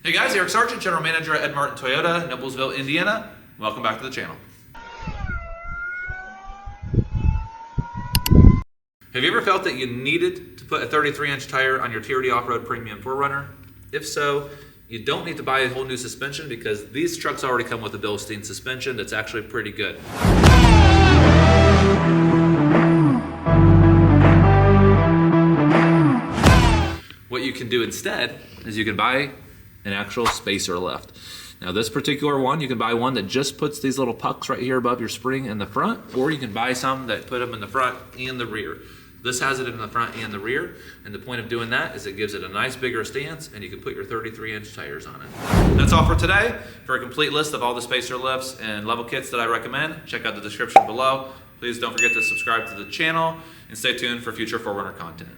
Hey guys, Eric Sargent, General Manager at Ed Martin Toyota, Noblesville, Indiana. Welcome back to the channel. Have you ever felt that you needed to put a 33-inch tire on your TRD Off-Road Premium 4Runner? If so, you don't need to buy a whole new suspension because these trucks already come with a Bilstein suspension that's actually pretty good. What you can do instead is you can buy an actual spacer lift. Now this particular one, you can buy one that just puts these little pucks right here above your spring in the front, or you can buy some that put them in the front and the rear. This has it in the front and the rear, and the point of doing that is it gives it a nice bigger stance and you can put your 33-inch tires on it. That's all for today. For a complete list of all the spacer lifts and level kits that I recommend, check out the description below. Please don't forget to subscribe to the channel and stay tuned for future 4Runner content.